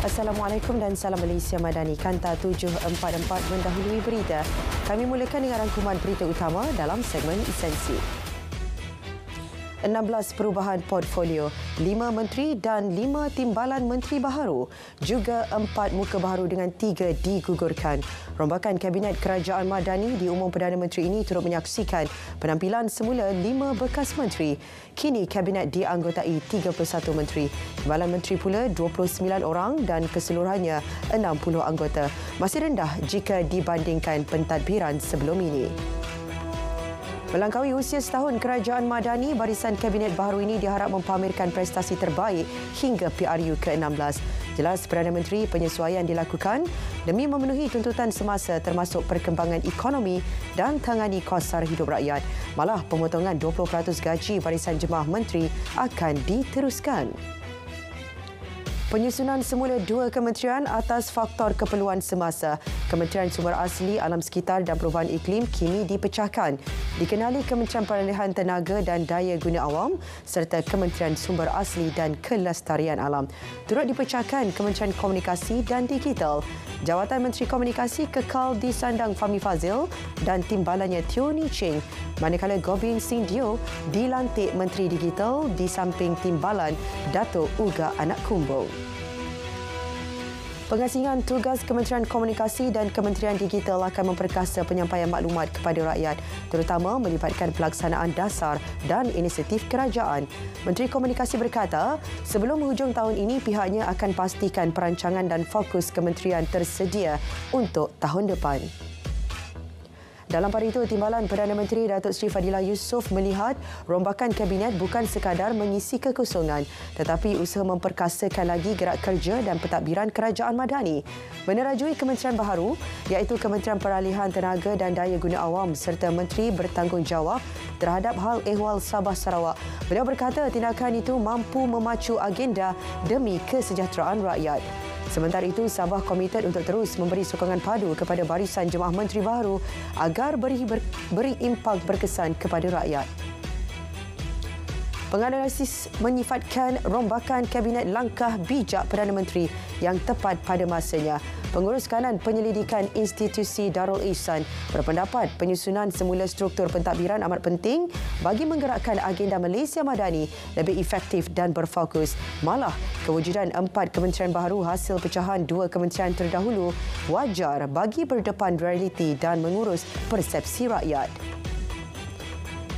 Assalamualaikum dan salam Malaysia Madani. Kanta 744 mendahului berita. Kami mulakan dengan rangkuman berita utama dalam segmen esensi. 16 perubahan portfolio, 5 menteri dan 5 timbalan menteri baharu. Juga 4 muka baharu dengan 3 digugurkan. Rombakan Kabinet Kerajaan Madani diumum Perdana Menteri ini turut menyaksikan penampilan semula 5 bekas menteri. Kini Kabinet dianggotai 31 menteri. Timbalan menteri pula 29 orang dan keseluruhannya 60 anggota. Masih rendah jika dibandingkan pentadbiran sebelum ini. Melangkaui usia setahun Kerajaan Madani, barisan Kabinet baharu ini diharap mempamerkan prestasi terbaik hingga PRU ke-16. Jelas Perdana Menteri penyesuaian dilakukan demi memenuhi tuntutan semasa termasuk perkembangan ekonomi dan tangani kos sara hidup rakyat. Malah pemotongan 20% gaji barisan jemaah menteri akan diteruskan. Penyusunan semula 2 kementerian atas faktor keperluan semasa. Kementerian Sumber Asli, Alam Sekitar dan Perubahan Iklim kini dipecahkan. Dikenali Kementerian Peralihan Tenaga dan Daya Guna Awam serta Kementerian Sumber Asli dan Kelestarian Alam. Turut dipecahkan Kementerian Komunikasi dan Digital. Jawatan Menteri Komunikasi kekal disandang Fahmi Fadzil dan timbalannya Teo Ni Ching. Manakala Gobind Singh Dio dilantik Menteri Digital di samping timbalan Datuk Uga Anak Kumbung. Pengasingan tugas Kementerian Komunikasi dan Kementerian Digital akan memperkasa penyampaian maklumat kepada rakyat, terutama melibatkan pelaksanaan dasar dan inisiatif kerajaan. Menteri Komunikasi berkata, sebelum hujung tahun ini pihaknya akan pastikan perancangan dan fokus kementerian tersedia untuk tahun depan. Dalam pada itu, Timbalan Perdana Menteri Datuk Seri Fadilah Yusof melihat rombakan Kabinet bukan sekadar mengisi kekosongan tetapi usaha memperkasakan lagi gerak kerja dan pentadbiran Kerajaan Madani. Menerajui kementerian baharu iaitu Kementerian Peralihan Tenaga dan Daya Guna Awam serta Menteri bertanggungjawab terhadap hal ehwal Sabah Sarawak. Beliau berkata tindakan itu mampu memacu agenda demi kesejahteraan rakyat. Sementara itu, Sabah komited untuk terus memberi sokongan padu kepada barisan jemaah menteri baru agar beri impak berkesan kepada rakyat. Penganalisis menyifatkan rombakan Kabinet langkah bijak Perdana Menteri yang tepat pada masanya. Pengurus Kanan Penyelidikan Institusi Darul Ihsan berpendapat penyusunan semula struktur pentadbiran amat penting bagi menggerakkan agenda Malaysia Madani lebih efektif dan berfokus. Malah, kewujudan 4 kementerian baharu hasil pecahan 2 kementerian terdahulu wajar bagi berdepan realiti dan mengurus persepsi rakyat.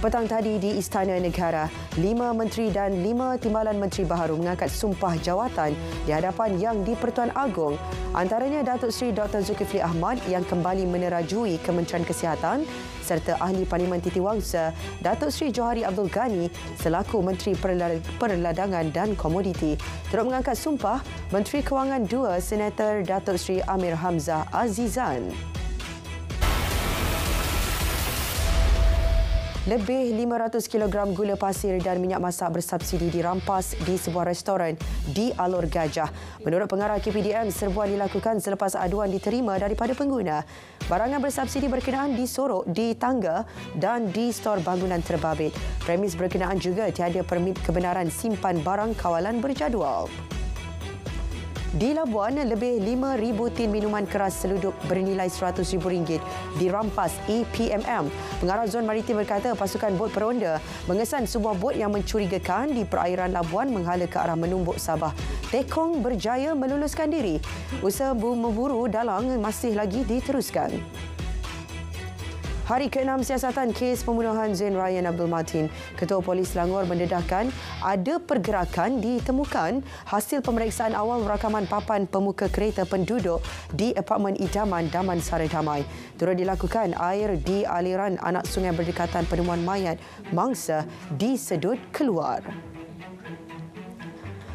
Petang tadi di Istana Negara, 5 menteri dan 5 timbalan menteri baharu mengangkat sumpah jawatan di hadapan Yang di-Pertuan Agong. Antaranya Datuk Seri Dr. Zulkifli Ahmad yang kembali menerajui Kementerian Kesihatan serta Ahli Parlimen Titiwangsa Datuk Seri Johari Abdul Ghani selaku Menteri Perladangan dan Komoditi. Turut mengangkat sumpah Menteri Kewangan 2 Senator Datuk Seri Amir Hamzah Azizan. Lebih 500 kg gula pasir dan minyak masak bersubsidi dirampas di sebuah restoran di Alor Gajah. Menurut pengarah KPDM, serbuan dilakukan selepas aduan diterima daripada pengguna. Barangan bersubsidi berkenaan disorok di tangga dan di stor bangunan terbabit. Premis berkenaan juga tiada permit kebenaran simpan barang kawalan berjadual. Di Labuan, lebih 5,000 tin minuman keras seluduk bernilai RM100,000 dirampas EPMM. Pengarah Zon Maritim berkata pasukan bot peronda mengesan sebuah bot yang mencurigakan di perairan Labuan menghala ke arah menumbuk Sabah. Tekong berjaya meluluskan diri. Usaha memburu dalang masih lagi diteruskan. Hari ke-6 siasatan kes pembunuhan Zain Ryan Abdul Matin, Ketua Polis Selangor mendedahkan ada pergerakan ditemukan hasil pemeriksaan awal rakaman papan pemuka kereta penduduk di apartmen idaman Damansara Damai. Turut dilakukan air di aliran anak sungai berdekatan penemuan mayat mangsa disedut keluar.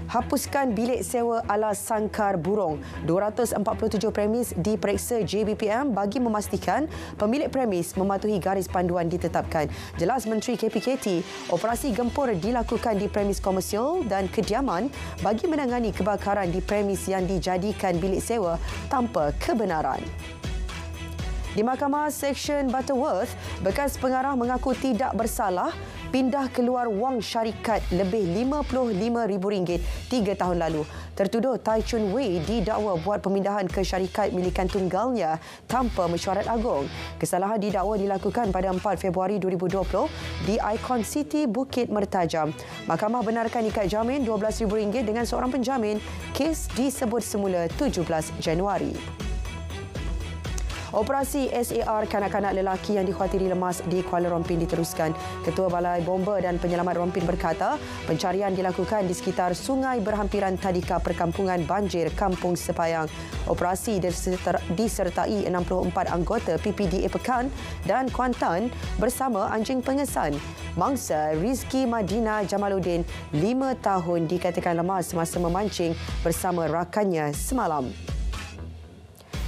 Hapuskan bilik sewa ala sangkar burung. 247 premis diperiksa JBPM bagi memastikan pemilik premis mematuhi garis panduan ditetapkan. Jelas Menteri KPKT, operasi gempur dilakukan di premis komersial dan kediaman bagi menangani kebakaran di premis yang dijadikan bilik sewa tanpa kebenaran. Di Mahkamah Seksyen Butterworth, bekas pengarah mengaku tidak bersalah pindah keluar wang syarikat lebih RM55,000 3 tahun lalu. Tertuduh Tai Chun Wei didakwa buat pemindahan ke syarikat milikan tunggalnya tanpa mesyuarat agung. Kesalahan didakwa dilakukan pada 4 Februari 2020 di Icon City, Bukit Mertajam. Mahkamah benarkan ikat jamin RM12,000 dengan seorang penjamin. Kes disebut semula 17 Januari. Operasi SAR kanak-kanak lelaki yang dikhawatiri lemas di Kuala Rompin diteruskan. Ketua Balai Bomba dan Penyelamat Rompin berkata, pencarian dilakukan di sekitar sungai berhampiran tadika perkampungan banjir Kampung Sepayang. Operasi disertai 64 anggota PPDA Pekan dan Kuantan bersama anjing pengesan. Mangsa Rizki Madina Jamaluddin, 5 tahun, dikatakan lemas semasa memancing bersama rakannya semalam.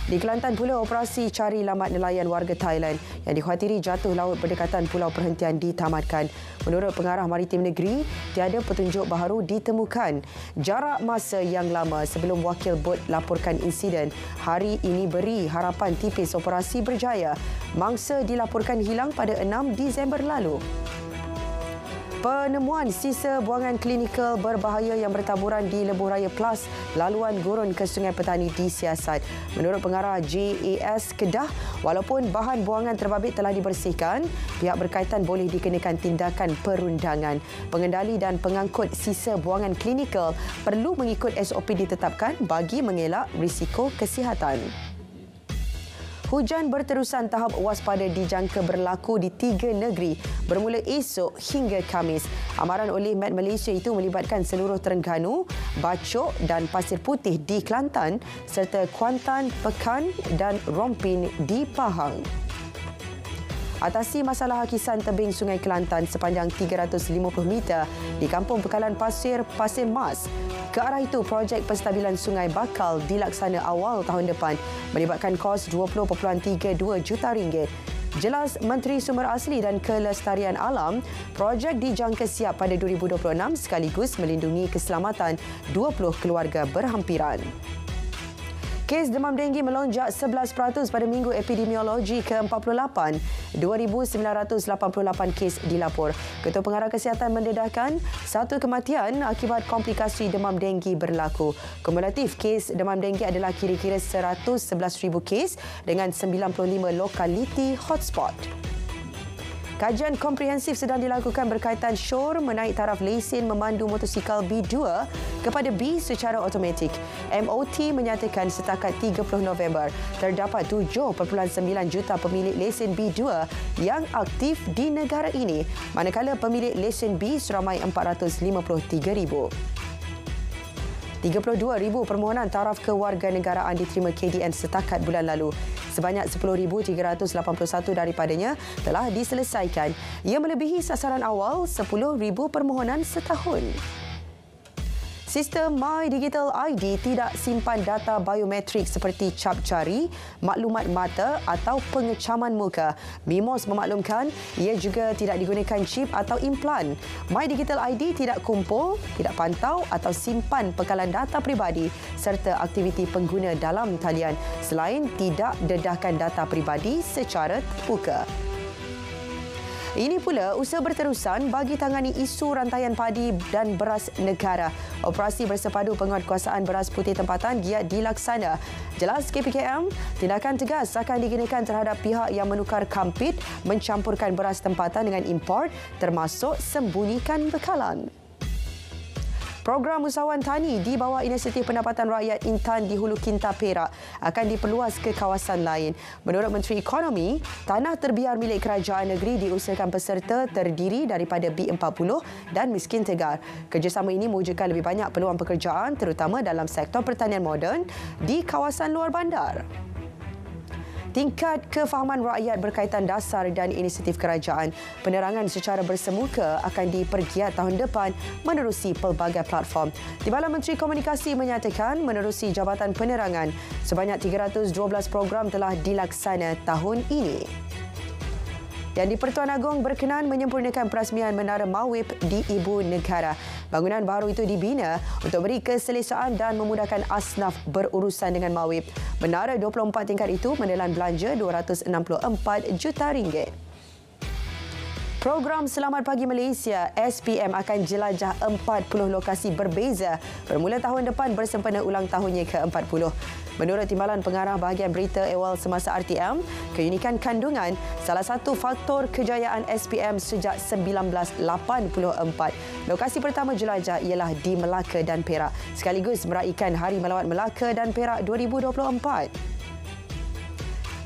Di Kelantan pula, operasi cari lamat nelayan warga Thailand yang dikhawatiri jatuh laut berdekatan Pulau Perhentian ditamatkan. Menurut Pengarah Maritim Negeri, tiada petunjuk baharu ditemukan. Jarak masa yang lama sebelum wakil bot laporkan insiden, hari ini beri harapan tipis operasi berjaya. Mangsa dilaporkan hilang pada 6 Disember lalu. Penemuan sisa buangan klinikal berbahaya yang bertaburan di Lebuh Raya Plus, laluan gurun ke Sungai Petani disiasat. Menurut Pengarah JAS Kedah, walaupun bahan buangan terbabit telah dibersihkan, pihak berkaitan boleh dikenakan tindakan perundangan. Pengendali dan pengangkut sisa buangan klinikal perlu mengikut SOP ditetapkan bagi mengelak risiko kesihatan. Hujan berterusan, tahap waspada dijangka berlaku di 3 negeri bermula esok hingga Khamis. Amaran oleh Met Malaysia itu melibatkan seluruh Terengganu, Bachok dan Pasir Putih di Kelantan serta Kuantan, Pekan dan Rompin di Pahang. Atasi masalah hakisan tebing Sungai Kelantan sepanjang 350 meter di Kampung Pekalan Pasir Mas. Ke arah itu, projek penstabilan sungai bakal dilaksana awal tahun depan melibatkan kos RM20.32 juta. Jelas Menteri Sumber Asli dan Kelestarian Alam, projek dijangka siap pada 2026 sekaligus melindungi keselamatan 20 keluarga berhampiran. Kes demam denggi melonjak 11% pada minggu epidemiologi ke-48. 2,988 kes dilapor. Ketua Pengarah Kesihatan mendedahkan 1 kematian akibat komplikasi demam denggi berlaku. Kumulatif kes demam denggi adalah kira-kira 111,000 kes dengan 95 lokaliti hotspot. Kajian komprehensif sedang dilakukan berkaitan syur menaik taraf lesen memandu motosikal B2 kepada B secara automatik. MOT menyatakan setakat 30 November terdapat 7.9 juta pemilik lesen B2 yang aktif di negara ini, manakala pemilik lesen B seramai 453,000. 32,000 permohonan taraf kewarganegaraan diterima KDN setakat bulan lalu. Sebanyak 10,381 daripadanya telah diselesaikan. Ia melebihi sasaran awal 10,000 permohonan setahun. Sistem My Digital ID tidak simpan data biometrik seperti cap jari, maklumat mata atau pengecaman muka. MIMOS memaklumkan ia juga tidak digunakan chip atau implan. My Digital ID tidak kumpul, tidak pantau atau simpan bekalan data peribadi serta aktiviti pengguna dalam talian selain tidak dedahkan data peribadi secara terbuka. Ini pula usaha berterusan bagi tangani isu rantaian padi dan beras negara. Operasi bersepadu penguatkuasaan beras putih tempatan giat dilaksana. Jelas KPKM, tindakan tegas akan digunakan terhadap pihak yang menukar kampit, mencampurkan beras tempatan dengan import termasuk sembunyikan bekalan. Program usahawan tani di bawah Inisiatif Pendapatan Rakyat Intan di Hulu Kinta Perak akan diperluas ke kawasan lain. Menurut Menteri Ekonomi, tanah terbiar milik kerajaan negeri diusahakan peserta terdiri daripada B40 dan miskin tegar. Kerjasama ini mewujudkan lebih banyak peluang pekerjaan terutama dalam sektor pertanian moden di kawasan luar bandar. Tingkat kefahaman rakyat berkaitan dasar dan inisiatif kerajaan. Penerangan secara bersemuka akan dipergiat tahun depan menerusi pelbagai platform. Timbalan Menteri Komunikasi menyatakan menerusi Jabatan Penerangan, sebanyak 312 program telah dilaksana tahun ini. Dan di-Pertuan Agong berkenan menyempurnakan perasmian Menara Mawib di Ibu Negara. Bangunan baru itu dibina untuk beri keselesaan dan memudahkan asnaf berurusan dengan Mawib. Menara 24 tingkat itu menelan belanja RM264 juta. Program Selamat Pagi Malaysia SPM akan jelajah 40 lokasi berbeza bermula tahun depan bersempena ulang tahunnya ke-40. Menurut Timbalan Pengarah Bahagian Berita Awal Semasa RTM, keunikan kandungan salah satu faktor kejayaan SPM sejak 1984. Lokasi pertama jelajah ialah di Melaka dan Perak, sekaligus meraikan Hari Melawat Melaka dan Perak 2024.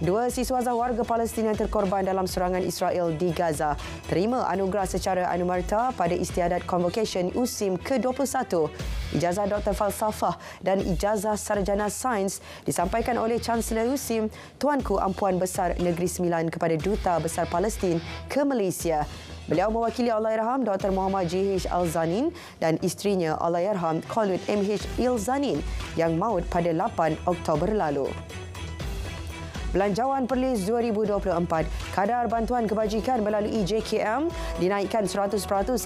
Dua siswa Azhar warga Palestin yang terkorban dalam serangan Israel di Gaza terima anugerah secara anumerta pada istiadat Convocation USIM ke-21. Ijazah Doktor Falsafah dan Ijazah Sarjana Sains disampaikan oleh Chancellor USIM Tuanku Ampuan Besar Negeri Sembilan kepada Duta Besar Palestin ke Malaysia. Beliau mewakili Allahyarham Dr. Muhammad J.H. Al-Zanin dan isterinya Allahyarham Khalid M.H. Il-Zanin yang maut pada 8 Oktober lalu. Belanjawan Perlis 2024, kadar bantuan kebajikan melalui JKM dinaikkan 100%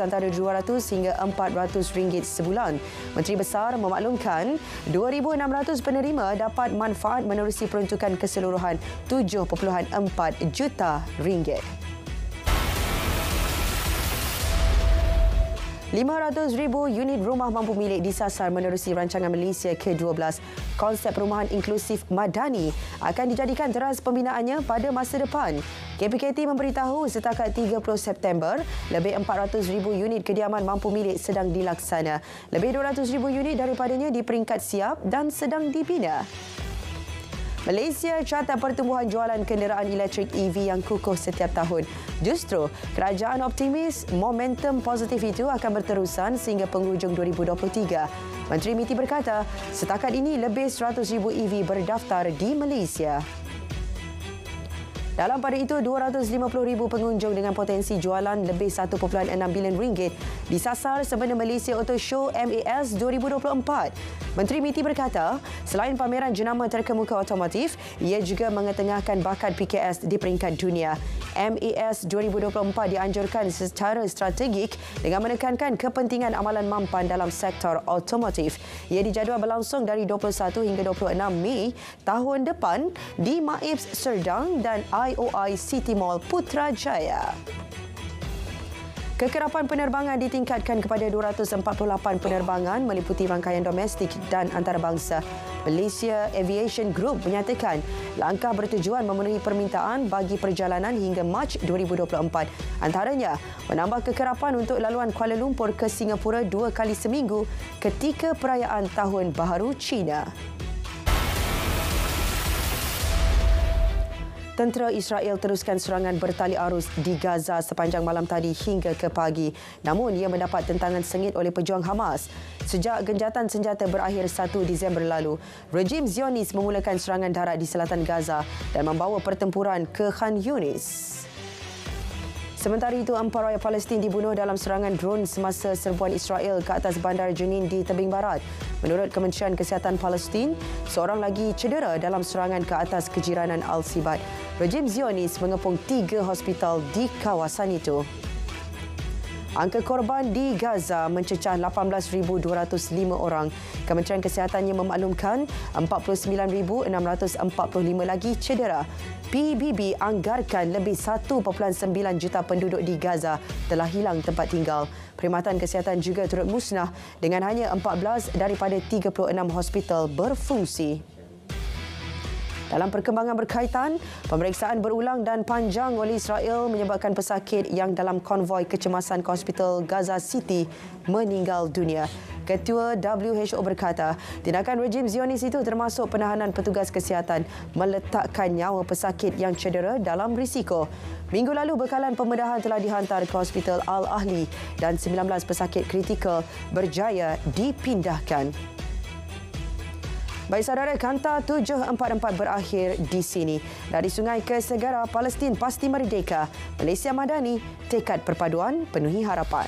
antara RM200 hingga RM400 sebulan. Menteri Besar memaklumkan 2,600 penerima dapat manfaat menerusi peruntukan keseluruhan RM7.4 juta. 500,000 unit rumah mampu milik disasar menerusi rancangan Malaysia ke-12. Konsep perumahan inklusif Madani akan dijadikan teras pembinaannya pada masa depan. KPKT memberitahu setakat 30 September, lebih 400,000 unit kediaman mampu milik sedang dilaksana. Lebih 200,000 unit daripadanya di peringkat siap dan sedang dibina. Malaysia catat pertumbuhan jualan kenderaan elektrik EV yang kukuh setiap tahun. Justru, kerajaan optimis momentum positif itu akan berterusan sehingga penghujung 2023. Menteri MITI berkata, setakat ini lebih 100,000 EV berdaftar di Malaysia. Dalam pada itu, 250,000 pengunjung dengan potensi jualan lebih RM1.6 bilion disasar sempena Malaysia Auto Show MAS 2024. Menteri MITI berkata, selain pameran jenama terkemuka otomotif, ia juga mengetengahkan bakat PKS di peringkat dunia. MAS 2024 dianjurkan secara strategik dengan menekankan kepentingan amalan mampan dalam sektor otomotif. Ia dijadual berlangsung dari 21 hingga 26 Mei tahun depan di MAIPS Serdang dan IOI City Mall Putrajaya. Kekerapan penerbangan ditingkatkan kepada 248 penerbangan meliputi rangkaian domestik dan antarabangsa. Malaysia Aviation Group menyatakan langkah bertujuan memenuhi permintaan bagi perjalanan hingga Mac 2024. Antaranya, menambah kekerapan untuk laluan Kuala Lumpur ke Singapura 2 kali seminggu ketika perayaan Tahun Baharu Cina. Tentera Israel teruskan serangan bertali arus di Gaza sepanjang malam tadi hingga ke pagi. Namun, ia mendapat tentangan sengit oleh pejuang Hamas. Sejak genjatan senjata berakhir 1 Disember lalu, rejim Zionis memulakan serangan darat di selatan Gaza dan membawa pertempuran ke Khan Yunis. Sementara itu, 4 rakyat Palestin dibunuh dalam serangan drone semasa serbuan Israel ke atas bandar Jenin di tebing barat. Menurut Kementerian Kesihatan Palestin, seorang lagi cedera dalam serangan ke atas kejiranan Al-Sibad. Rejim Zionis mengepung 3 hospital di kawasan itu. Angka korban di Gaza mencecah 18,205 orang. Kementerian Kesihatannya memaklumkan 49,645 lagi cedera. PBB anggarkan lebih 1.9 juta penduduk di Gaza telah hilang tempat tinggal. Perkhidmatan kesihatan juga turut musnah dengan hanya 14 daripada 36 hospital berfungsi. Dalam perkembangan berkaitan, pemeriksaan berulang dan panjang oleh Israel menyebabkan pesakit yang dalam konvoi kecemasan ke Hospital Gaza City meninggal dunia. Ketua WHO berkata, tindakan rejim Zionis itu termasuk penahanan petugas kesihatan meletakkan nyawa pesakit yang cedera dalam risiko. Minggu lalu, bekalan pembedahan telah dihantar ke Hospital Al-Ahli dan 19 pesakit kritikal berjaya dipindahkan. Baik saudara, Kanta 744 berakhir di sini. Dari sungai ke segara, Palestin pasti merdeka. Malaysia Madani, tekad perpaduan penuhi harapan.